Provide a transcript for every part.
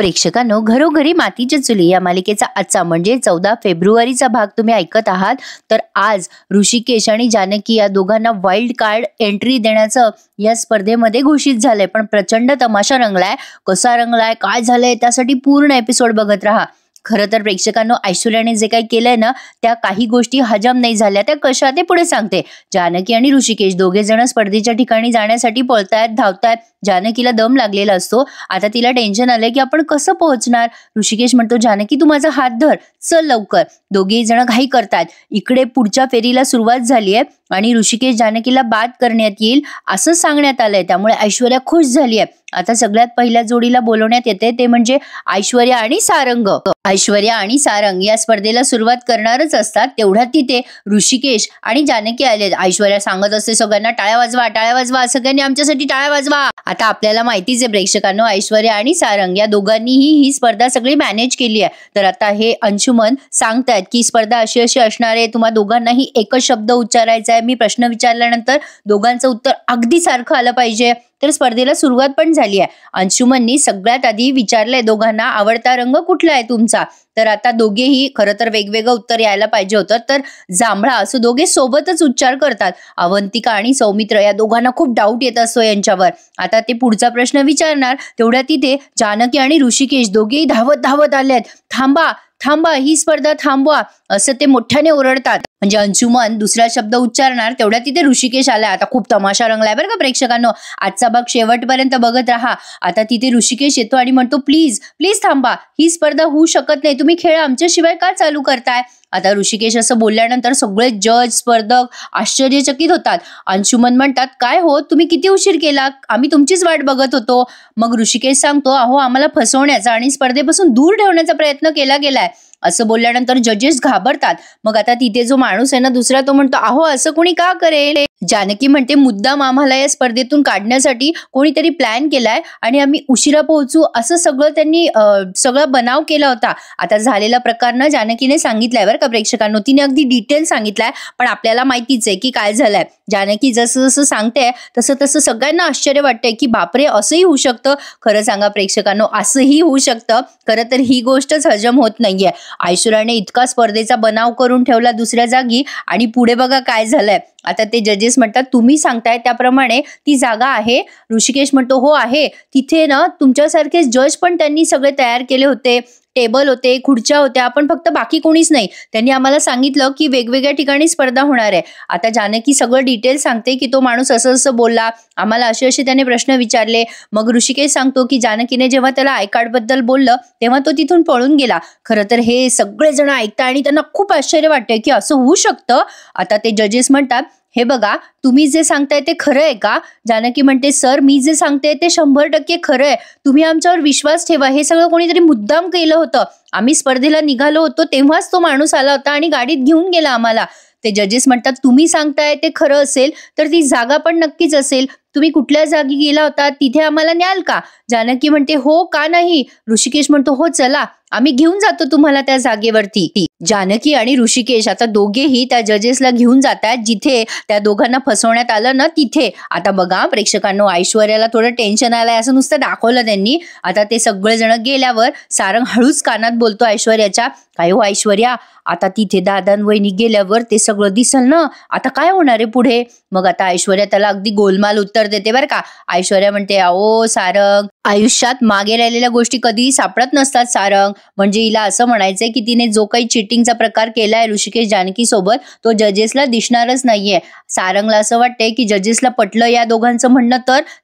प्रेक्षकांनो, घरोघरी मातीच्या चुली या मालिकेचा आजचा म्हणजे 14 फेब्रुवारीचा भाग तुम्ही ऐकत आहात. तर आज ऋषिकेश आणि जानकी या दोघांना वाईल्ड कार्ड एंट्री देण्याचं या स्पर्धेमध्ये घोषित झालंय. पण प्रचंड तमाशा रंगलाय. कसा रंगलाय, काय झालंय, त्यासाठी पूर्ण एपिसोड बघत राहा. खरं तर प्रेक्षकांनो, ऐश्वर्याने जे काही केलंय ना, त्या काही गोष्टी हजम नाही झाल्या. त्या कशा ते पुढे सांगते. जानकी आणि ऋषिकेश दोघे जण स्पर्धेच्या ठिकाणी जाण्यासाठी पळतायत, धावतायत. जानकीला दम लागलेला असतो. आता तिला टेन्शन आलंय की आपण कसं पोहोचणार. ऋषिकेश म्हणतो, जानकी तू माझा हात धर, चल लवकर. दोघेही जण घाई करतात. इकडे पुढच्या फेरीला सुरुवात झालीये आणि ऋषिकेश जानकीला बाद करण्यात येईल असं सांगण्यात आलंय. त्यामुळे ऐश्वर्या खुश झालीये. आता सगळ्यात पहिल्या जोडीला बोलवण्यात येते, ते म्हणजे ऐश्वर्या आणि सारंग. ऐश्वर्या आणि सारंग या स्पर्धेला सुरुवात करणारच असतात. तेवढ्यात तिथे ऋषिकेश आणि जानकी आले. ऐश्वर्या सांगत असते सगळ्यांना, टाळ्या वाजवा, टाळ्या वाजवा, सगळ्यांनी आमच्यासाठी टाळ्या वाजवा. आता आपल्याला माहितीच आहे प्रेक्षकांनो, ऐश्वर्या आणि सारंग या दोघांनीही ही स्पर्धा सगळी मॅनेज केली आहे. तर आता हे अंशुमन सांगतायत की स्पर्धा अशी अशी असणार आहे. तुम्हा दोघांनाही एकच शब्द उच्चारायचा आहे. मी प्रश्न विचारल्यानंतर दोघांचं उत्तर अगदी सारखं आलं पाहिजे. तर स्पर्धेला सुरुवात पण झाली आहे. अंशुमननी सगळ्यात आधी विचारलंय दोघांना, आवडता रंग कुठला आहे तुमचा. तर आता दोघेही खरं तर वेगवेगळं उत्तर यायला पाहिजे होतं. तर जांभळा असं दोघे सोबतच उच्चार करतात. अवंतिका आणि सौमित्र या दोघांना खूप डाऊट येत असतो यांच्यावर. आता ते पुढचा प्रश्न विचारणार. तेवढ्या तिथे जानकी आणि ऋषिकेश दोघेही धावत धावत आलेत. थांबा थांबा, ही स्पर्धा थांबवा असं ते मोठ्याने ओरडतात. म्हणजे अंशुमन दुसरा शब्द उच्चारणार. तेवढ्या तिथे ऋषिकेश आलाय. आता खूप तमाशा रंगलाय बरं का प्रेक्षकांनो. आजचा भाग शेवटपर्यंत बघत राहा. आता तिथे ऋषिकेश येतो आणि म्हणतो, प्लीज प्लीज थांबा, ही स्पर्धा होऊ शकत नाही. तुम्ही खेळ आमच्याशिवाय का चालू करताय. आता ऋषिकेश असं बोलल्यानंतर सगळे जज स्पर्धक आश्चर्यचकित होतात. अंशुमन म्हणतात, काय हो, तुम्ही किती उशीर केला, आम्ही तुमचीच वाट बघत होतो. मग ऋषिकेश सांगतो, अहो आम्हाला फसवण्याचा आणि स्पर्धेपासून दूर ठेवण्याचा प्रयत्न केला गेलाय. असं बोलल्यानंतर जजेस घाबरतात. मग आता तिथे जो माणूस आहे ना दुसरा, तो म्हणतो, अहो असं कोणी का करेल. जानकी म्हणते, मुद्दाम आम्हाला या स्पर्धेतून काढण्यासाठी कोणीतरी प्लॅन केलाय आणि आम्ही उशिरा पोहोचू असं सगळं त्यांनी सगळं बनाव केला होता. आता झालेला प्रकार ना जानकीने सांगितलाय बरं का प्रेक्षकांनो. तिने अगदी डिटेल सांगितलाय. पण आपल्याला माहितीच आहे की काय झालंय. जानकी जसं जसं सांगते तसं तसं सगळ्यांना आश्चर्य वाटतंय की बापरे, असंही होऊ शकतं. खरं सांगा प्रेक्षकांनो, असंही होऊ शकतं. खरं तर ही गोष्टच हजम होत नाहीये. ऐश्वर्याने इतका स्पर्धेचा बनाव करून ठेवला दुसऱ्या जागी आणि पुढे बघा काय झालंय. आता ते जजेस म्हणतात, तुम्ही सांगताय त्याप्रमाणे ती जागा आहे. ऋषिकेश म्हणतो, हो आहे. तिथे ना तुमच्यासारखे जज पण त्यांनी सगळे तयार केले होते. टेबल होते, खुर्च्या होत्या, पण फक्त बाकी कोणीच नाही. त्यांनी आम्हाला सांगितलं की वेगवेगळ्या ठिकाणी स्पर्धा होणार आहे. आता जानकी सगळं डिटेल सांगते की तो माणूस असं असं बोलला, आम्हाला असे असे त्याने प्रश्न विचारले. मग ऋषिकेश सांगतो की जानकीने जेव्हा त्याला आय कार्ड बद्दल बोललं तेव्हा तो तिथून पळून गेला. खरं तर हे सगळे जण ऐकतात आणि त्यांना खूप आश्चर्य वाटतंय की असं होऊ शकतं. आता ते जजेस म्हणतात, हे बघा, तुम्ही जे सांगताय ते खरं आहे का. जानकी म्हणते, सर मी जे सांगते ते 100% खरं आहे. तुम्ही आमच्यावर विश्वास ठेवा. हे सगळं कोणीतरी मुद्दाम केलं होतं. आम्ही स्पर्धेला निघालो होतो तेव्हाच तो माणूस आला होता आणि गाडीत घेऊन गेला आम्हाला. ते जजेस म्हणतात, तुम्ही सांगताय ते खरं असेल तर ती जागा पण नक्कीच असेल. तुम्ही कुठल्या जागी गेला होता, तिथे आम्हाला न्याल का. जानकी म्हणते, हो का नाही. ऋषिकेश म्हणतो, हो चला, आम्ही घेऊन जातो तुम्हाला त्या जागेवरती. जानकी आणि ऋषिकेश आता दोघेही त्या जजेसला घेऊन जातात जिथे त्या दोघांना फसवण्यात आलं ना तिथे. आता बघा प्रेक्षकांनो, ऐश्वर्याला थोडं टेन्शन आलंय असं नुसतं दाखवलं त्यांनी. आता ते सगळेजण गेल्यावर सारंग हळूच कानात बोलतो ऐश्वर्याच्या, काय हो ऐश्वर्या, आता तिथे दादान वहिनी गेल्यावर ते सगळं दिसल ना, आता काय होणार आहे पुढे. मग आता ऐश्वर्या त्याला अगदी गोलमाल उत्तर देते बरं का. ऐश्वर्या म्हणते, अहो सारंग, आयुष्यात मागे राहिलेल्या गोष्टी कधी सापडत नसतात सारंग. म्हणजे हिला असं म्हणायचंय की तिने जो काही चिटिंगचा प्रकार केलाय ऋषिकेश जानकी सोबत तो जजेसला दिसणारच नाहीये. सारंगला असं वाटतंय की जजेसला पटलं या दोघांचं म्हणणं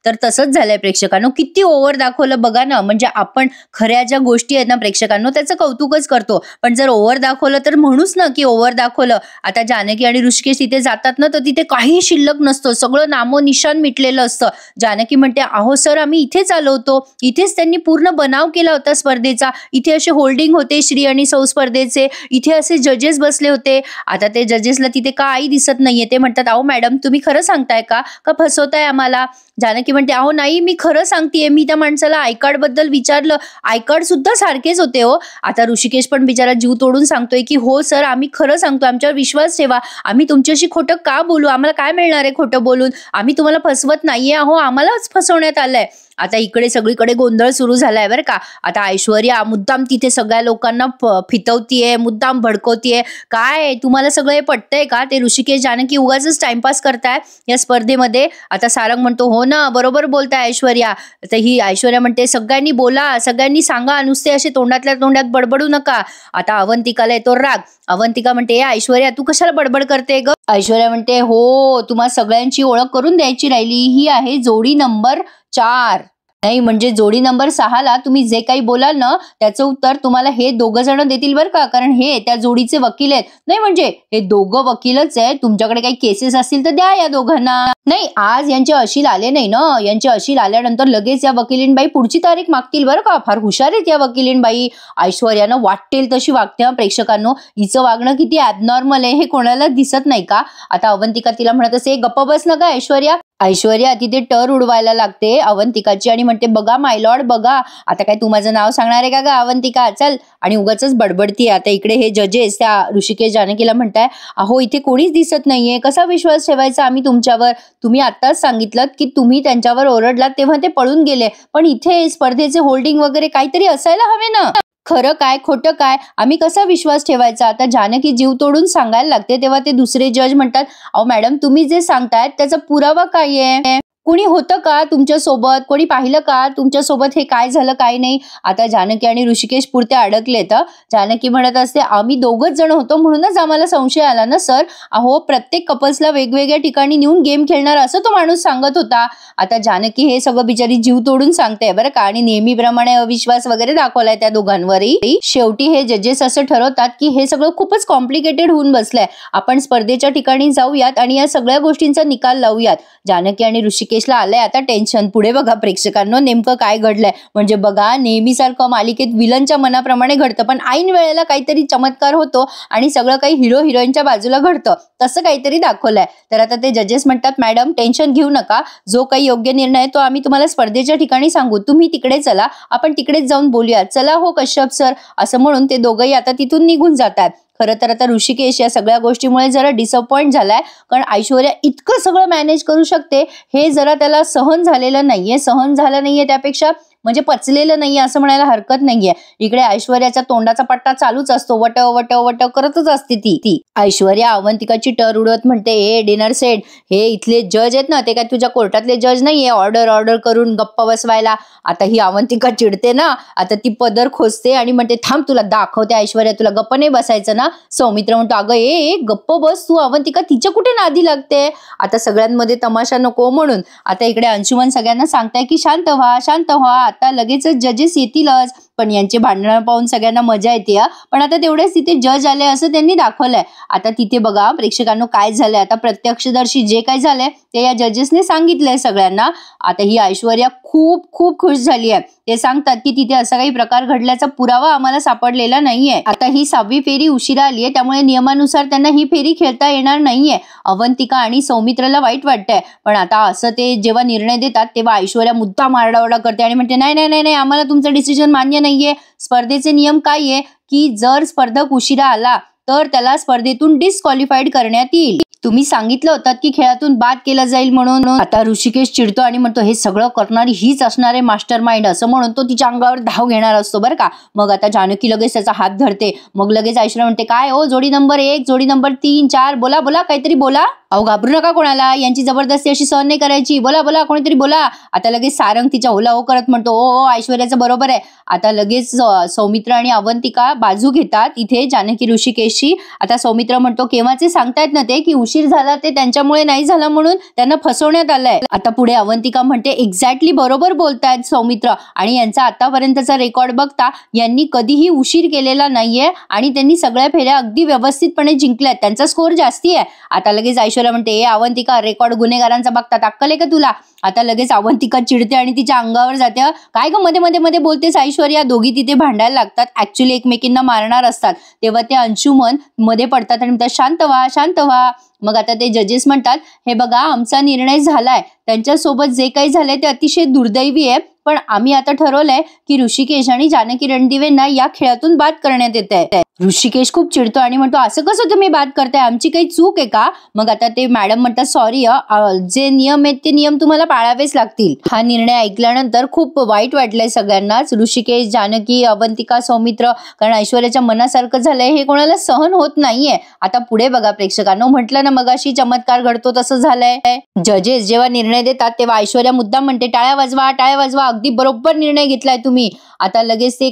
तर तसंच झालंय प्रेक्षकांनो. किती ओव्हर दाखवलं बघा ना. म्हणजे आपण खऱ्या ज्या गोष्टी आहेत ना प्रेक्षकांनो त्याचं कौतुकच करतो, पण जर ओव्हर दाखवलं तर म्हणूच ना की ओव्हर दाखवलं. आता जानकी आणि ऋषिकेश तिथे जातात ना तर तिथे काही शिल्लक नसतं. सगळं नामोनिशान मिटलेलं असतं. जानकी म्हणते, अहो सर आम्ही इथेच आलो होतो. इथेच त्यांनी पूर्ण बनाव केला होता स्पर्धेचा. इथे असे होल्डिंग होते श्री आणि सौ स्पर्धेचे. इथे असे जजेस बसले होते. आता ते जजेसला तिथे काही दिसत नाहीये. ते म्हणतात, अहो मॅडम तुम्ही खरं सांगताय का फसवताय आम्हाला. जानकी म्हणते, अहो नाही मी खरं सांगतेय. मी त्या माणसाला आय कार्ड बद्दल विचारलं, आय कार्ड सुद्धा सारखेच होते हो. आता ऋषिकेश पण बिचारा जीव तोडून सांगतोय की हो सर आम्ही खरं सांगतो, आमच्यावर विश्वास ठेवा. आम्ही तुमच्याशी खोटं का बोलू, आम्हाला काय मिळणार आहे खोटं बोलून. आम्ही तुम्हाला फसवत नाहीये, अहो आम्हालाच फसवण्यात आलंय. आता इकडे सगळीकडे गोंधळ सुरू झालाय बरं का. आता ऐश्वर्या मुद्दाम तिथे सगळ्या लोकांना फितवतीये, मुद्दाम भडकवतीये. काय तुम्हाला सगळं हे पटतंय का? ते ऋषिकेश जानकी उगाचच टाइमपास करताय या स्पर्धेमध्ये. आता सारंग म्हणतो हो ना, बरोबर बोलताय ऐश्वर्या. तर ही ऐश्वर्या म्हणते सगळ्यांनी बोला, सगळ्यांनी सांगा, नुसते असे तोंडातल्या तोंडात बडबडू नका. आता अवंतिकाला येतो राग. अवंतिका म्हणते ऐश्वर्या तू कशाला बडबड करते ग? ऐश्वर्या म्हणते हो, तुम्हा सगळ्यांची ओळख करून द्यायची राहिली. ही आहे जोडी नंबर 4. नाही म्हणजे जोडी नंबर 6ला तुम्ही जे काही बोलाल ना त्याचं उत्तर तुम्हाला हे दोघं जण देतील बरं का, कारण हे त्या जोडीचे वकील आहेत. नाही म्हणजे हे दोघं वकीलच आहे. तुमच्याकडे काही केसेस असतील तर द्या या दोघांना. नाही आज यांचे अशील आले नाही ना, यांचे अशील आल्यानंतर लगेच या वकिलींबाई पुढची तारीख मागतील बरं का. फार हुशार आहेत या वकिलींबाई. ऐश्वर्यानं वाटेल तशी वागते. प्रेक्षकांनो, हिचं वागणं किती ॲबनॉर्मल आहे हे कोणाला दिसत नाही का? आता अवंतिका तिला म्हणत असे गप्प बस नका ऐश्वर्या. ऐश्वर्या तिथे टर उडवायला लागते अवंतिकाची आणि म्हणते बघा माय लॉर्ड बघा. आता काय तू माझं नाव सांगणार आहे का ग अवंतिका? चल. आणि उगाचच बडबडतीये. आता इकडे हे जजेस त्या ऋषिकेश जानकीला म्हणताय अहो इथे कोणीच दिसत नाहीये, कसा विश्वास ठेवायचा आम्ही तुमच्यावर? तुम्ही आत्ताच सांगितलं की तुम्ही त्यांच्यावर ओरडलात तेव्हा ते पळून गेले, पण इथे स्पर्धेचे होल्डिंग वगैरे काहीतरी असायला हवे ना. खरं काय खोटं काय आम्ही कसा विश्वास ठेवायचा? आता जानकी जीव तोडून सांगायला लागते तेव्हा ते दुसरे जज म्हणतात अहो मॅडम तुम्ही जे सांगतायत त्याचा पुरावा काय आहे? कोणी होतं का तुमच्या सोबत? कोणी पाहिलं का तुमच्या सोबत हे काय झालं काय नाही? आता जानकी आणि ऋषिकेश पुरते अडकलेत. जानकी म्हणत असते आम्ही दोघच जण होतो म्हणूनच आम्हाला संशय आला ना सर. अहो प्रत्येक कपल्सला वेगवेगळ्या ठिकाणी नेऊन गेम खेळणार असं तो माणूस सांगत होता. आता जानकी हे सगळं बिचारी जीव तोडून सांगते बरं का, आणि नेहमीप्रमाणे अविश्वास वगैरे दाखवलाय त्या दोघांवरही. शेवटी हे जजेस असं ठरवतात की हे सगळं खूपच कॉम्प्लिकेटेड होऊन बसलंय, आपण स्पर्धेच्या ठिकाणी जाऊयात आणि या सगळ्या गोष्टींचा निकाल लावूयात. जानकी आणि ऋषिकेशला आलंय आता टेन्शन. पुढे बघा प्रेक्षकांनो नेमकं काय घडलंय. म्हणजे बघा नेहमीसारखं मालिकेत विलनच्या मनाप्रमाणे घडतं, पण ऐन वेळेला काहीतरी चमत्कार होतो आणि सगळं काही हिरो हिरोईनच्या बाजूला घडतं, तसं काहीतरी दाखवलंय. तर आता ते जजेस म्हणतात मॅडम टेन्शन घेऊ नका, जो काही योग्य निर्णय तो आम्ही तुम्हाला स्पर्धेच्या ठिकाणी सांगू, तुम्ही तिकडे चला, आपण तिकडेच जाऊन बोलूया. चला हो कश्यप सर. असं म्हणून ते दोघंही आता तिथून निघून जातात. खरं तर आता ऋषिकेश या सगळ्या गोष्टीमुळे जरा डिसअपॉइंट झालाय, कारण ऐश्वर्या इतकं सगळं मॅनेज करू शकते हे जरा त्याला सहन झालेलं नाहीये. सहन झालं नाहीये त्यापेक्षा म्हणजे पचलेलं नाहीये असं म्हणायला हरकत नाहीये. इकडे ऐश्वर्याच्या तोंडाचा पट्टा चालूच असतो, वट वट वट करतच असते ती. ऐश्वर्या अवंतिकाची टर उडवत म्हणते हे डिनर सेट, हे इथले जज आहेत ना ते काय तुझ्या कोर्टातले जज नाहीये ऑर्डर करून गप्पा बसवायला. आता ही अवंतिका चिडते ना, आता ती पदर खोचते आणि म्हणते थांब तुला दाखवते ऐश्वर्या, तुला गप्प नाही बसायचं ना. सौमित्र म्हणतो अगं ए गप्प बस तू. अवंतिका तिच्या कुठे नादी लागते? आता सगळ्यांमध्ये तमाशा नको म्हणून आता इकडे अंशुमन सगळ्यांना सांगताय की शांत व्हा शांत व्हा, आता लगेचच जजेस येतीलच. पण यांचे भांडणं पाहून सगळ्यांना मजा येते. पण आता तेवढेच तिथे जज आले असं त्यांनी दाखवलंय. आता तिथे बघा प्रेक्षकांनो काय झालंय. आता प्रत्यक्षदर्शी जे काय झालंय ते या जजेसने सांगितलंय सगळ्यांना. आता ही ऐश्वर्या खूप खूप खुश झाली आहे. ते सांगतात की तिथे असा काही प्रकार घडल्याचा पुरावा आम्हाला सापडलेला नाहीये. आता ही 6वी फेरी उशिरा आली आहे, त्यामुळे नियमानुसार त्यांना ही फेरी खेळता येणार नाहीये. अवंतिका आणि सौमित्रला वाईट वाटतंय, पण आता असं ते जेव्हा निर्णय देतात तेव्हा ऐश्वर्या मुद्दाम आरडाओरडा करते आणि म्हणते नाही नाही नाही आम्हाला तुमचं डिसिजन मान्य नाहीये. स्पर्धेचे नियम काय आहे की जर स्पर्धक उशिरा आला तर त्याला स्पर्धेतून डिस्क्वालिफाईड करण्यात येईल. तुम्ही सांगितलं होतं की खेळातून बाद केला जाईल म्हणून. आता ऋषिकेश चिडतो आणि म्हणतो हे सगळं करणारी हीच असणार आहे मास्टर माइंड, असं म्हणून तो तिच्या अंगावर धाव घेणार असतो बरं का. मग आता जानकी लगेच त्याचा हात धरते. मग लगेच ऐश्वर्या म्हणते काय हो जोडी नंबर 1 जोडी नंबर 3 4 बोला बोला काहीतरी बोला. अहो घाबरू नका कोणाला, यांची जबरदस्ती अशी सहन नाही करायची. बोला बोला कोणीतरी बोला. आता लगेच सारंग तिच्या होला हो करत म्हणतो ओ ऐश्वर्याचं बरोबर आहे. आता लगेच सौमित्र आणि अवंतिका बाजू घेतात इथे जानकी ऋषिकेशची. आता सौमित्र म्हणतो केव्हाचे सांगतायत ना ते की उशीर झाला ते त्यांच्यामुळे नाही झाला म्हणून त्यांना फसवण्यात आलंय. आता पुढे अवंतिका म्हणते एक्झॅक्टली बरोबर बोलतायत सौमित्र, आणि यांचा आतापर्यंतचा रेकॉर्ड बघता यांनी कधीही उशीर केलेला नाहीये आणि त्यांनी सगळ्या फेऱ्या अगदी व्यवस्थितपणे जिंकल्यात, त्यांचा स्कोर जास्ती आहे. आता लगेच ऐश्वर्या म्हणते अवंतिका रेकॉर्ड गुन्हेगारांचा बघतात अक्कल आहे का तुला? आता लगेच अवंतिका चिडते आणि तिच्या अंगावर जाते. काय ग मध्ये मध्ये मध्ये बोलतेस ऐश्वर्या? दोघी तिथे भांडायला लागतात, ऍक्च्युली एकमेकींना मारणार असतात. तेव्हा ते अंशुमन मध्ये पडतात आणि म्हणतात शांत व्हा शांत व्हा. मग आता ते जजेस म्हणतात, हे बघा आमचा निर्णय झालाय, त्यांच्यासोबत जे काही झालंय ते अतिशय दुर्दैवी आहे, पण आम्ही आता ठरवलंय की ऋषिकेश आणि जानकी रणदिवेंना या खेळातून बाद करण्यात येत आहे. ऋषिकेश खूप चिडतो आणि म्हणतो, असं कसं तुम्ही बाद करताय, आमची काही चूक आहे का? मग आता ते मॅडम म्हणतात, सॉरी, जे नियम आहेत ते नियम तुम्हाला पाळावेच लागतील. हा निर्णय ऐकल्यानंतर खूप वाईट वाटलंय सगळ्यांनाच. ऋषिकेश, जानकी, अवंतिका, सौमित्र, कारण ऐश्वर्याच्या मनासारखं झालंय हे कोणाला सहन होत नाहीये. आता पुढे बघा प्रेक्षकांनो, म्हटलं ना मगाशी चमत्कार घडतो तसं झालंय. जजेस जेव्हा निर्णय देतात तेव्हा ऐश्वर्या मुद्दाम म्हणते, टाळ्या वाजवा, टाळ्या वाजवा, अगदी बरोबर निर्णय घेतलाय तुम्ही. आता लगेच ते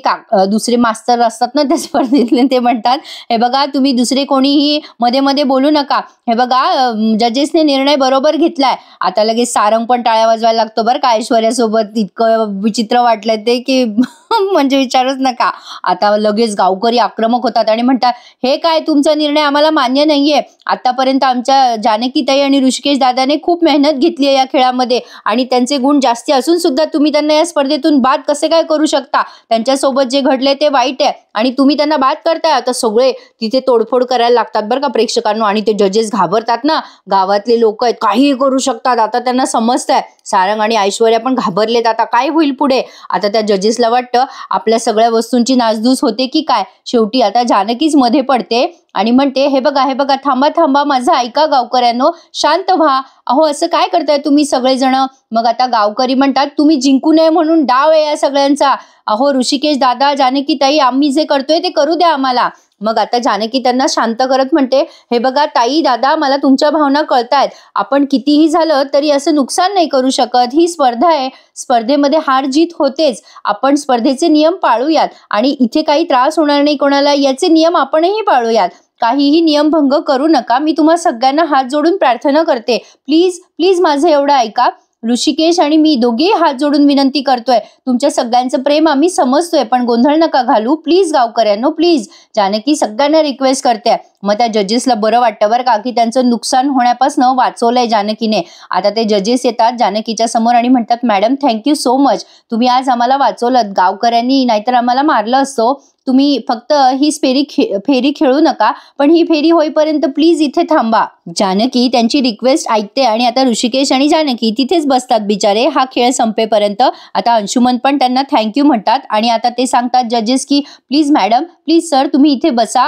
दुसरे मास्तर असतात ना त्या स्पर्धेतले, ते म्हणतात, हे बघा तुम्ही दुसरे कोणीही मध्ये मध्ये बोलू नका, हे बघा जजेसने निर्णय बरोबर घेतलाय. आता लगेच सारंग पण टाळ्या वाजवायला लागतो बरं का ऐश्वर्यासोबत. इतकं विचित्र वाटलं ते की म्हणजे विचारूच नका. आता लगेच गावकरी आक्रमक होतात आणि म्हणतात, हे काय, तुमचा निर्णय आम्हाला मान्य नाहीये. आतापर्यंत आमच्या जानकीताई आणि ऋषिकेश दादाने खूप मेहनत घेतली आहे या खेळामध्ये आणि त्यांचे गुण जास्ती असून सुद्धा तुम्ही त्यांना या स्पर्धेतून बाद कसे काय करू शकता? त्यांच्यासोबत जे घडले ते वाईट आहे आणि तुम्ही त्यांना बाद करताय. आता सगळे तिथे तोडफोड करायला लागतात बरं का प्रेक्षकांनो. आणि ते जजेस घाबरतात ना, गावातले लोक आहेत, काहीही करू शकतात. आता त्यांना समजतंय. सारंग आणि ऐश्वर्या पण घाबरलेत, आता काय होईल पुढे. आता त्या जजेसला वाटतं आपल्या सगळ्या वस्तूंची नासधूस होते की काय. शेवटी आता जानकीच मध्ये पडते आणि म्हणते, हे बघा, हे बघा, थांबा थांबा, माझं ऐका गावकऱ्यांनो, शांत व्हा. अहो असं काय करताय तुम्ही सगळेजण? मग आता गावकरी म्हणतात, तुम्ही जिंकू नये म्हणून डाव आहे या सगळ्यांचा. अहो ऋषिकेश दादा, जानकी ताई, आम्ही जे करतोय ते करू द्या आम्हाला. मग आता जानकी त्यांना शांत करत म्हणते, हे बघा ताई, दादा, मला तुमच्या भावना कळतायत. आपण कितीही झालं तरी असं नुकसान नाही करू शकत. ही स्पर्धा आहे, स्पर्धेमध्ये हार जीत होतेच. आपण स्पर्धेचे नियम पाळूयात आणि इथे काही त्रास होणार नाही कोणाला याचे नियम आपणही पाळूयात. काहीही नियमभंग करू नका. मी तुम्हा सगळ्यांना हात जोडून प्रार्थना करते. प्लीज प्लीज माझं एवढं ऐका. ऋषिकेश आणि मी दोघेही हात जोडून विनंती करतोय. तुमच्या सगळ्यांचं प्रेम आम्ही समजतोय, पण गोंधळ नका घालू प्लीज गावकऱ्यांनो, प्लीज. जानकी सगळ्यांना रिक्वेस्ट करते. मग त्या जजेसला बरं वाटतं बरं का की त्यांचं नुकसान होण्यापासून वाचवलंय जानकीने. आता ते जजेस येतात जानकीच्या समोर आणि म्हणतात, मॅडम थँक्यू सो मच, तुम्ही आज आम्हाला वाचवलं. गावकऱ्यांनी नाहीतर आम्हाला मारलं असतो. तुम्ही फक्त ही फेरी खेळू नका, पण ही फेरी होईपर्यंत प्लीज इथे थांबा. जानकी त्यांची रिक्वेस्ट ऐकते आणि आता ऋषिकेश आणि जानकी तिथेच बसतात बिचारे हा खेळ संपेपर्यंत. आता अंशुमन पण त्यांना थँक्यू म्हणतात आणि आता ते सांगतात जजेस की प्लीज मॅडम, प्लीज सर, तुम्ही इथे बसा.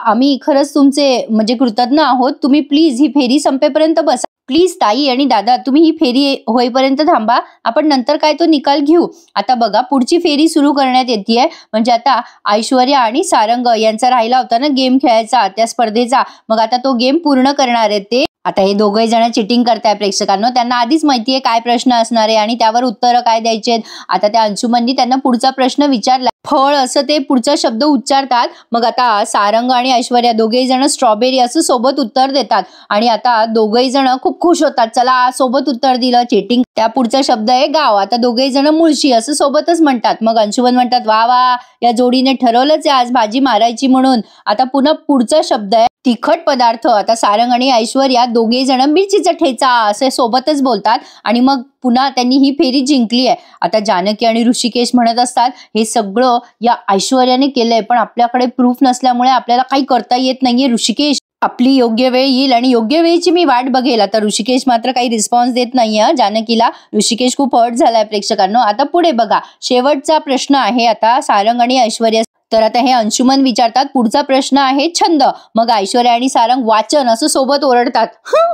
आम्ही खरंच तुमचे म्हणजे कृतज्ञ आहोत. तुम्ही प्लीज ही फेरी संपेपर्यंत बसा. प्लीज ताई आणि दादा, तुम्ही ही फेरी होईपर्यंत थांबा, आपण नंतर काय तो निकाल घेऊ. आता बघा पुढची फेरी सुरू करण्यात येते. म्हणजे आता ऐश्वर्या आणि सारंग यांचा राहिला होता ना गेम खेळायचा त्या स्पर्धेचा, मग आता तो गेम पूर्ण करणार आहेत ते. आता हे दोघे जण चिटिंग करताय प्रेक्षकांनो. त्यांना आधीच माहितीये काय प्रश्न असणार आहे आणि त्यावर उत्तरं काय द्यायचे. आता त्या अंशुमननी त्यांना पुढचा प्रश्न विचारला. फळ असं ते पुढचा शब्द उच्चारतात. मग आता सारंग आणि ऐश्वर्या दोघेही जण स्ट्रॉबेरी असं सोबत उत्तर देतात आणि आता दोघेही जण खूप खुश होतात. चला सोबत उत्तर दिलं. चिटिंग त्या पुढचा शब्द आहे गाव. आता दोघेही जण मुळशी असं सोबतच म्हणतात. मग अंशुमन म्हणतात, वा वा, या जोडीने ठरवलंच आहे आज भाजी मारायची म्हणून. आता पुन्हा पुढचा शब्द आहे तिखट पदार्थ. आता सारंग आणि ऐश्वर्या दोघेही जण मिरचीचा ठेचा असे सोबतच बोलतात आणि मग पुन्हा त्यांनी ही फेरी जिंकली आहे. आता जानकी आणि ऋषिकेश म्हणत असतात, हे सगळं या ऐश्वर्याने केलंय, पण आपल्याकडे प्रूफ नसल्यामुळे आपल्याला काही करता येत नाहीये. ऋषिकेश, आपली योग्य वेळ येईल आणि योग्य वेळेची मी वाट बघेल. आता ऋषिकेश मात्र काही रिस्पॉन्स देत नाहीये जानकीला. ऋषिकेश खूप हर्ट झालाय प्रेक्षकांनो. आता पुढे बघा शेवटचा प्रश्न आहे आता सारंग आणि ऐश्वर्या. तर आता हे अंशुमन विचारतात, पुढचा प्रश्न आहे छंद. मग ऐश्वर्या आणि सारंग वाचन असं सोबत ओरडतात.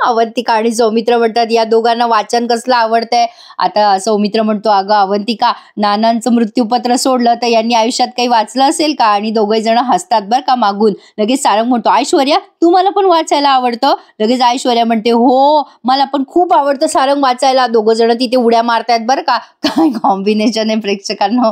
अवंतिका आणि सौमित्र म्हणतात, या दोघांना वाचन कसलं आवडतंय. आता सौमित्र म्हणतो, अगं अवंतिका, नानांचं मृत्यूपत्र सोडलं तर यांनी आयुष्यात काही वाचलं असेल का? आणि दोघे जण हसतात बरं का मागून. लगेच सारंग म्हणतो, ऐश्वर्या तुम्हाला पण वाचायला आवडतं? लगेच ऐश्वर्या म्हणते, हो मला पण खूप आवडतं सारंग वाचायला. दोघं जण तिथे उड्या मारतायत बरं का. काय कॉम्बिनेशन आहे प्रेक्षकांनो.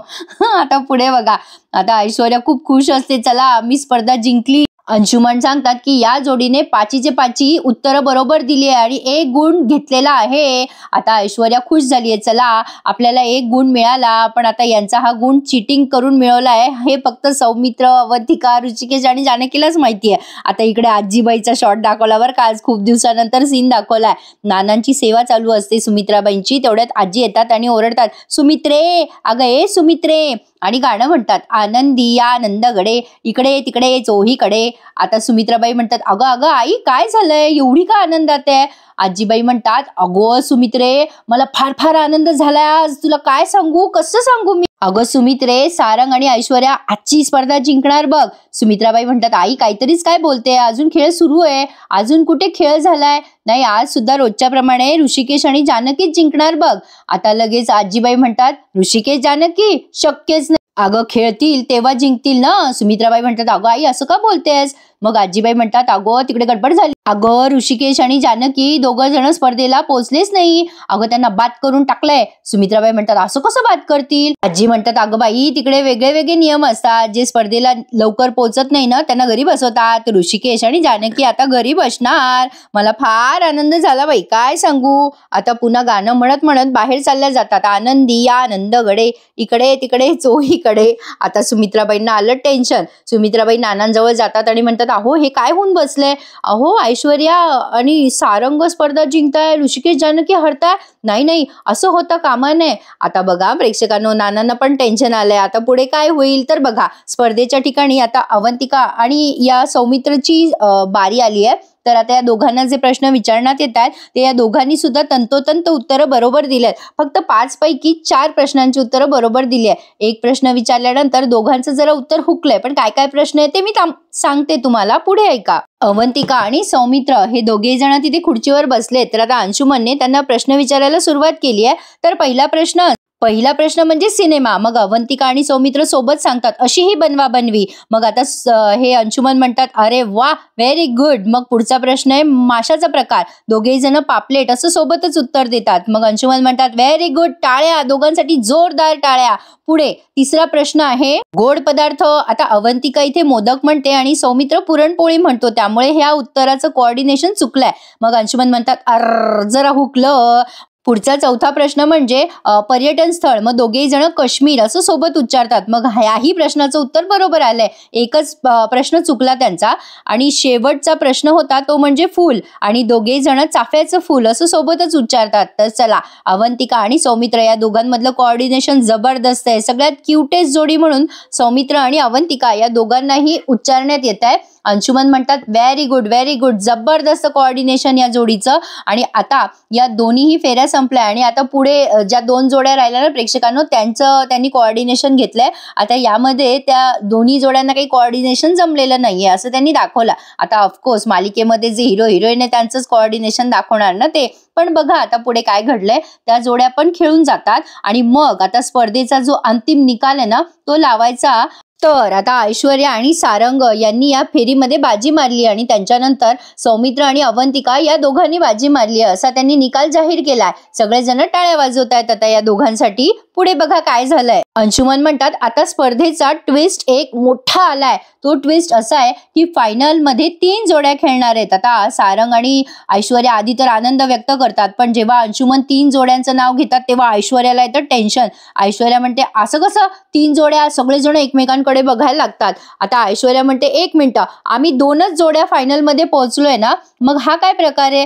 आता पुढे बघा. आता ऐश्वर्या खूप खुश असते, चला मी स्पर्धा जिंकली. अंशुमन सांगतात की या जोडीने 5चे 5 उत्तरं बरोबर दिली आहे आणि 1 गुण घेतलेला आहे. आता ऐश्वर्या खुश झालीये, चला आपल्याला 1 गुण मिळाला. पण आता यांचा हा गुण चिटिंग करून मिळवला आहे हे फक्त सौमित्र, अवंतिका, ऋषिकेश आणि जानकीलाच माहिती आहे. आता इकडे आजीबाईचा शॉट दाखवला बरं का. आज खूप दिवसानंतर सीन दाखवलाय. नानांची सेवा चालू असते सुमित्राबाईंची. तेवढ्यात आजी येतात आणि ओरडतात, सुमित्रे, अगं ए सुमित्रे, आणि गाणं म्हणतात, आनंदी आनंदगडे, इकडे तिकडे चोहीकडे. आता सुमित्राबाई म्हणतात, अगं अगं आई काय झालंय, एवढी का आनंदात आहे? आजीबाई म्हणतात, अगो सुमित्रे, मला फार फार आनंद झालाय आज, तुला काय सांगू, कसं सांगू मी? अगं सुमित्रे, सारंग आणि ऐश्वर्या आजची स्पर्धा जिंकणार बघ. सुमित्राबाई म्हणतात, आई काहीतरीच काय बोलते, अजून खेळ सुरू आहे, अजून कुठे खेळ झालाय? नाही, आज सुद्धा रोजच्या प्रमाणे ऋषिकेश आणि जानकीच जिंकणार बघ. आता लगेच आजीबाई म्हणतात, ऋषिकेश जानकी शक्यच नाही. अगं खेळतील तेव्हा जिंकतील ना. सुमित्राबाई म्हणतात, अगं आई असं का बोलतेस? मग आजीबाई म्हणतात, अगं तिकडे गडबड झाली. अगं ऋषिकेश आणि जानकी दोघं जण स्पर्धेला पोहोचलेच नाही, अगं त्यांना बाद करून टाकलंय. सुमित्राबाई म्हणतात, असं कसं बाद करतील? आजी म्हणतात, अगं बाई तिकडे वेगळे वेगळे नियम असतात, जे स्पर्धेला लवकर पोहोचत नाही ना त्यांना घरी बसवतात. ऋषिकेश आणि जानकी आता घरी बसणार. मला फार आनंद झाला बाई, काय सांगू. आता पुन्हा गाणं म्हणत म्हणत बाहेर चालल्या जातात. आनंदी आनंदगडे, इकडे तिकडे चोहीकडे. आता सुमित्राबाईंना आलं टेन्शन. सुमित्राबाई नानांजवळ जातात आणि म्हणतात, अहो हे काय होऊन बसले? अहो ऐश्वर्या आणि सारंग स्पर्धा जिंकताय, ऋषिकेश जानकी हरताय. नाही नाही, असं होता कामा नये. आता बघा प्रेक्षकांनो, नानांना पण टेन्शन आलंय. आता पुढे काय होईल तर बघा, स्पर्धेच्या ठिकाणी आता अवंतिका आणि या सौमित्रची बारी आली आहे. तर आता या दोघांना जे प्रश्न विचारण्यात येत आहेत ते या दोघांनी सुद्धा तंतोतंत उत्तरं बरोबर दिली आहेत. फक्त 5 पैकी 4 प्रश्नांची उत्तरं बरोबर दिली आहे. एक प्रश्न विचारल्यानंतर दोघांचं जरा उत्तर हुकलंय, पण काय काय प्रश्न आहे ते मी सांगते तुम्हाला, पुढे ऐका. अवंतिका आणि सौमित्र हे दोघे जण तिथे खुर्चीवर बसलेत. तर आता अंशुमनने त्यांना प्रश्न विचारायला सुरुवात केली आहे. तर पहिला प्रश्न म्हणजे सिनेमा. मग अवंतिका आणि सौमित्र सोबत सांगतात, अशी ही बनवा बनवी. मग आता हे अंशुमन म्हणतात, अरे वा व्हेरी गुड. मग पुढचा प्रश्न आहे माशाचा प्रकार. दोघेही जण पापलेट असं सोबतच उत्तर देतात. मग अंशुमन म्हणतात, व्हेरी गुड, टाळ्या, दोघांसाठी जोरदार टाळ्या. पुढे तिसरा प्रश्न आहे गोड पदार्थ. आता अवंतिका इथे मोदक म्हणते आणि सौमित्र पुरणपोळी म्हणतो, त्यामुळे ह्या उत्तराचं कोऑर्डिनेशन चुकलंय. मग अंशुमन म्हणतात, अर जरा हुकलं. पुढचा चौथा प्रश्न म्हणजे पर्यटन स्थळ. मग दोघेही जण काश्मीर असं सोबत उच्चारतात. मग ह्याही प्रश्नाचं उत्तर बरोबर आलंय. एकच प्रश्न चुकला त्यांचा. आणि शेवटचा प्रश्न होता तो म्हणजे फूल, आणि दोघेही जण चाफ्याचं फूल असं सोबतच उच्चारतात. तर चला, अवंतिका आणि सौमित्र या दोघांमधलं कोऑर्डिनेशन जबरदस्त आहे. सगळ्यात क्यूटेस्ट जोडी म्हणून सौमित्र आणि अवंतिका या दोघांनाही उच्चारण्यात येत आहे. अंशुमन म्हणतात, व्हेरी गुड, जबरदस्त कोऑर्डिनेशन या जोडीचं. आणि आता या दोन्हीही फेऱ्या संपल्या आणि आता पुढे ज्या 2 जोड्या राहिल्या ना प्रेक्षकांनो, त्यांनी कोऑर्डिनेशन घेतलंय. आता यामध्ये त्या दोन्ही जोड्यांना काही कोऑर्डिनेशन जमलेलं नाहीये असं त्यांनी दाखवलं. आता ऑफकोर्स मालिकेमध्ये जे हिरो हिरोईन आहे त्यांचंच कोऑर्डिनेशन दाखवणार ना ते. पण बघा आता पुढे काय घडलंय. त्या जोड्या पण खेळून जातात आणि मग आता स्पर्धेचा जो अंतिम निकाल आहे ना तो लावायचा. तर आता ऐश्वर्या आणि सारंग यांनी या फेरीमध्ये बाजी मारली आणि त्यांच्यानंतर सौमित्र आणि अवंतिका या दोघांनी बाजी मारली असा त्यांनी निकाल जाहीर केलाय. सगळेजण टाळ्या वाजवत आहेत आता या दोघांसाठी. पुढे बघा काय झालंय. अंशुमन म्हणतात, आता स्पर्धेचा ट्विस्ट एक मोठा आलाय. तो ट्विस्ट असा आहे की फायनल मध्ये 3 जोड्या खेळणार आहेत. आता सारंग आणि ऐश्वर्या आधी तर आनंद व्यक्त करतात, पण जेव्हा अंशुमन 3 जोड्यांचं नाव घेतात तेव्हा ऐश्वर्याला येतं टेन्शन. ऐश्वर्या म्हणते, असं कसं 3 जोड्या? सगळेजण एकमेकांकडे बघायला लागतात. आता ऐश्वर्या म्हणते, 1 मिनिट, आम्ही 2च जोड्या फायनल मध्ये पोहोचलोय ना, मग हा काय प्रकार आहे?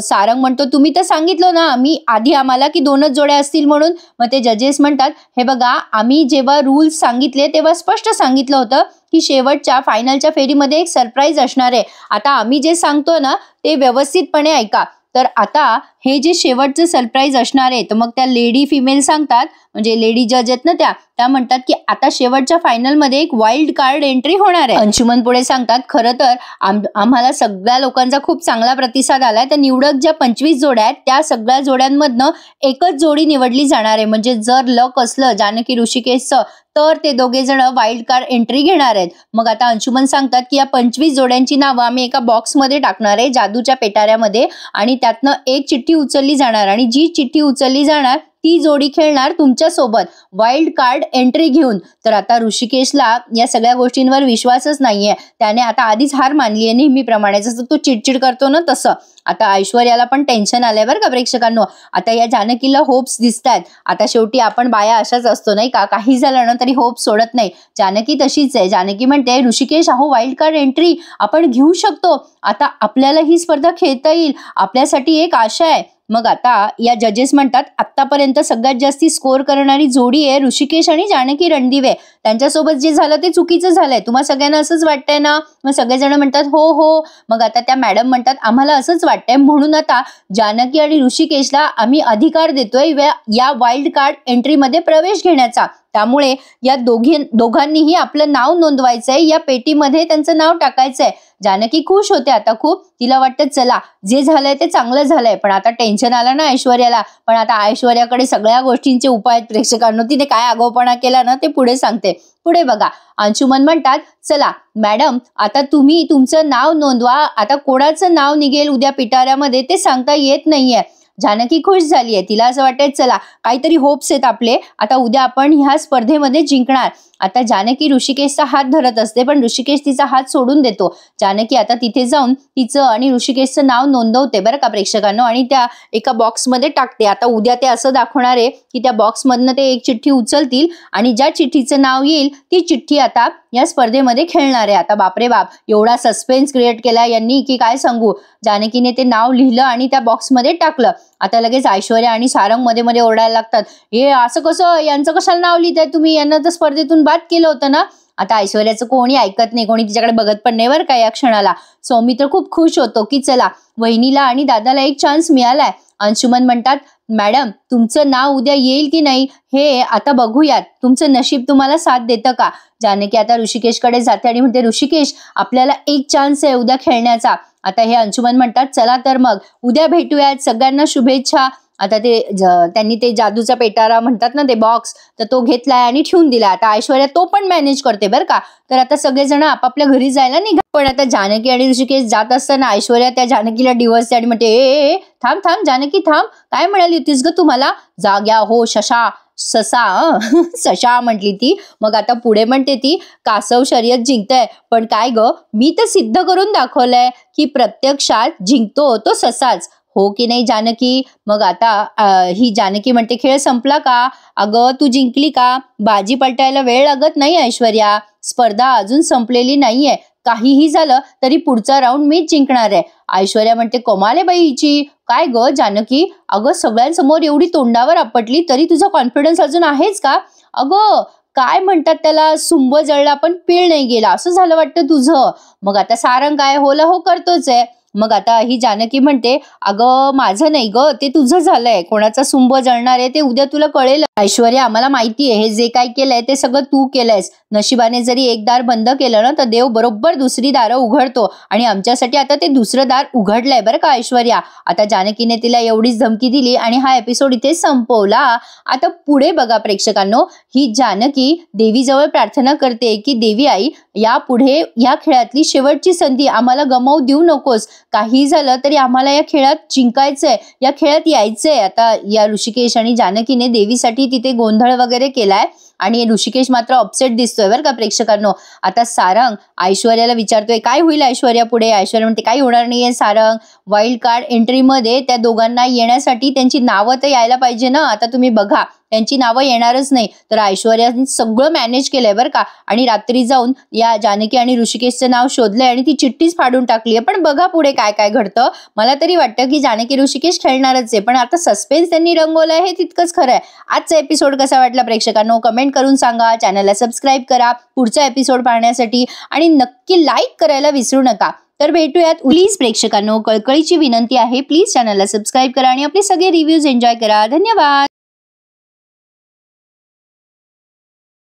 सारंग म्हणतो, तुम्ही तर सांगितलं ना आधी आम्हाला की 2च जोड्या असतील म्हणून. मग ते जजेस म्हणतात, हे बघा, आम्ही जेव्हा रूल्स सांगितले तेव्हा स्पष्ट सांगितलं होतं की शेवटच्या फायनलच्या फेरीमध्ये एक सरप्राईज असणार आहे. आता आम्ही जे सांगतो ना ते व्यवस्थितपणे ऐका. तर आता हे जे शेवटचं सरप्राईज असणार आहे, तर मग त्या लेडी फिमेल सांगतात, म्हणजे लेडी जज आहेत ना त्या म्हणतात की आता शेवटच्या फायनल मध्ये एक वाईल्ड कार्ड एंट्री होणार आहे. अंशुमन पुढे सांगतात, खरं तर आम्हाला सगळ्या लोकांचा खूप चांगला प्रतिसाद आलाय. तर निवडक ज्या 25 जोड्या आहेत त्या सगळ्या जोड्यांमधनं एकच जोडी निवडली जाणार आहे. म्हणजे जर लक असलं जानकी ऋषिकेशचं तर ते दोघे जण वाईल्ड कार्ड एंट्री घेणार आहेत. मग आता अंशुमन सांगतात की या 25 जोड्यांची नावं आम्ही एका बॉक्समध्ये टाकणार आहे जादूच्या पेटाऱ्यामध्ये, आणि त्यातनं एक चिठ्ठी उचलली जाणार आणि जी चिठ्ठी उचलली जाणार ती जोडी खेळणार तुमच्या सोबत वाईल्ड कार्ड एंट्री घेऊन. तर आता ऋषिकेशला या सगळ्या गोष्टींवर विश्वासच नाहीये. त्याने आता आधीच हार मानली आहे नेहमीप्रमाणे, जसं तो चिडचिड करतो ना तसं. आता ऐश्वर्याला पण टेन्शन आलंय बरं का प्रेक्षकांनो. आता या जानकीला होप्स दिसतायत. आता शेवटी आपण बाया अशाच असतो नाही का, काही झालं ना तरी होप सोडत नाही. जानकी तशीच आहे. जानकी म्हणते, ऋषिकेश अहो वाईल्ड कार्ड एंट्री आपण घेऊ शकतो. आता आपल्याला ही स्पर्धा खेळता येईल, आपल्यासाठी एक आशा आहे. मग आता या जजेस म्हणतात आतापर्यंत सगळ्यात जास्ती स्कोर करणारी जोडी आहे ऋषिकेश आणि जानकी रणदिवे. त्यांच्यासोबत जे झालं ते चुकीचं झालंय. तुम्हा सगळ्यांना असंच वाटतंय ना? मग सगळेजण म्हणतात हो हो. मग आता त्या मॅडम म्हणतात आम्हाला असंच वाटतंय, म्हणून आता जानकी आणि ऋषिकेशला आम्ही अधिकार देतोय या वाईल्ड कार्ड एंट्रीमध्ये प्रवेश घेण्याचा. त्यामुळे या दोघांनीही आपलं नाव नोंदवायचंय, या पेटीमध्ये त्यांचं नाव टाकायचंय. जानकी खुश होते आता खूप. तिला वाटतं चला जे झालंय ते चांगलं झालंय. पण आता टेन्शन आलं ना ऐश्वर्याला. पण आता ऐश्वर्याकडे सगळ्या गोष्टींचे उपाय आहेत प्रेक्षकांनो. तिने काय आगाऊपणा केला ना ते पुढे सांगते. पुढे बघा, अंशुमन म्हणतात चला मॅडम आता तुम्ही तुमचं नाव नोंदवा. आता कोणाचं नाव निघेल उद्या पिटाऱ्यामध्ये ते सांगता येत नाहीये. जानकी खुश झालीये. तिला असं वाटतंय चला काहीतरी होप्स आहेत आपले, आता उद्या आपण ह्या स्पर्धेमध्ये जिंकणार. आता जानकी ऋषिकेशचा हात धरत असते, पण ऋषिकेश तिचा हात सोडून देतो. जानकी आता तिथे जाऊन तिचं आणि ऋषिकेशचं नाव नोंदवते बरं का प्रेक्षकांनो, आणि त्या एका बॉक्समध्ये टाकते. आता उद्या ते असं दाखवणार आहे की त्या बॉक्समधनं ते एक चिठ्ठी उचलतील आणि ज्या चिठ्ठीचं नाव येईल ती चिठ्ठी आता या स्पर्धेमध्ये खेळणार आहे. आता बापरे बाप, एवढा सस्पेन्स क्रिएट केला यांनी की काय सांगू. जानकीने ते नाव लिहिलं आणि त्या बॉक्समध्ये टाकलं. आता लगेच ऐश्वर्या आणि सारंग मध्ये मध्ये ओरडायला लागतात, हे असं कसं, यांचं कशाला नाव लिहिताय तुम्ही, यांना तर स्पर्धेतून बाद केलं होतं ना. आता ऐश्वर्याचं कोणी ऐकत नाही, कोणी तिच्याकडे बघत पण नाही बरं का या क्षणाला. सौमित्र खूप खुश होतो की चला वहिनीला आणि दादाला एक चान्स मिळालाय. अंशुमन म्हणतात मॅडम तुमचं नाव उद्या येईल की नाही हे आता बघूयात, तुमचं नशीब तुम्हाला साथ देतं का. जानकी आता ऋषिकेशकडे जाते आणि म्हणते ऋषिकेश आपल्याला एक चान्स आहे उद्या खेळण्याचा. आता हे अंशुमन म्हणतात चला तर मग उद्या भेटूयात, सगळ्यांना शुभेच्छा. आता त्यांनी ते जादूचा पेटारा म्हणतात ना ते बॉक्स, तर तो घेतलाय आणि ठेवून दिला. आता ऐश्वर्या तो पण मॅनेज करते बरं का. तर आता सगळेजण आपापल्या घरी जायला निघा. पण आता जानकी आणि ऋषिकेश जात असताना ऐश्वर्या त्या जानकीला डिवोर्स आणि म्हणते ए थांब थांब जानकी थांब, काय म्हणाली होतीस ग तुम्हाला, जाग्या हो सशा म्हटली ती. मग आता पुढे म्हणते ती कासव शर्यत जिंकतय, पण काय ग मी तर सिद्ध करून दाखवलंय की प्रत्यक्षात जिंकतो तो ससाच, हो की नाही जानकी. मग आता ही जानकी म्हणते खेळ संपला का, अगं तू जिंकली का, बाजी पलटायला वेळ लागत नाही ऐश्वर्या, स्पर्धा अजून संपलेली नाहीये, काहीही झालं तरी पुढचा राऊंड मीच जिंकणार आहे. ऐश्वर्या म्हणते कमाल आहे बाई हिची, काय ग जानकी, अगं सगळ्यांसमोर एवढी तोंडावर आपटली तरी तुझा कॉन्फिडन्स अजून आहेच का, अगं काय म्हणतात त्याला, सुंब जळला पण पीळ नाही गेला असं झालं वाटतं तुझं. मग आता सारंग काय होला हो करतोच आहे. मग आता ही जानकी म्हणते अगं माझं नाही ग, ते तुझं झालंय, कोणाचा सुंब जळणार आहे ते उद्या तुला कळेल. ऐश्वर्या आम्हाला माहितीये हे जे काय केलंय ते सगळं तू केलंयस, नशिबाने जरी एक दार बंद केलं ना तर देव बरोबर दुसरी दारं उघडतो, आणि आमच्यासाठी आता ते दुसरं दार उघडलंय बरं का ऐश्वर्या. आता जानकीने तिला एवढीच धमकी दिली आणि हा एपिसोड इथे संपवला. आता पुढे बघा प्रेक्षकांनो, ही जानकी देवीजवळ प्रार्थना करते की देवी आई यापुढे या खेळातली शेवटची संधी आम्हाला गमावू देऊ नकोस, काही झालं तरी आम्हाला या खेळात जिंकायचंय, या खेळात यायचंय. आता या ऋषिकेश आणि जानकीने देवीसाठी तिथे गोंधळ वगैरे केलाय आणि ऋषिकेश मात्र अपसेट दिसतोय बरं का प्रेक्षकांनो. आता सारंग ऐश्वर्याला विचारतोय काय होईल ऐश्वर्या पुढे. ऐश्वर्या म्हणते काही होणार नाहीये सारंग, वाईल्ड कार्ड एंट्रीमध्ये त्या दोघांना येण्यासाठी त्यांची नावं तर यायला पाहिजे ना. आता तुम्ही बघा त्यांची नावं येणारच नाही, तर ऐश्वर्याने सगळं मॅनेज केलंय बरं का, आणि रात्री जाऊन या जानकी आणि ऋषिकेशचं नाव शोधलंय आणि ती चिठ्ठीच फाडून टाकली आहे. पण बघा पुढे काय काय घडतं. मला तरी वाटतं की जानकी ऋषिकेश खेळणारच आहे, पण आता सस्पेन्स त्यांनी रंगवलंय हे तितकंच खरं आहे. आजचा एपिसोड कसा वाटला प्रेक्षकांनो कमेंट करून सांगा, चॅनलला सबस्क्राईब करा पुढचा एपिसोड पाहण्यासाठी, आणि नक्की लाईक करायला विसरू नका. तर भेटूयात प्लीज प्रेक्षकांनो, कळकळीची विनंती आहे प्लीज चॅनलला सबस्क्राईब करा आणि आपले सगळे रिव्ह्यूज एन्जॉय करा. धन्यवाद.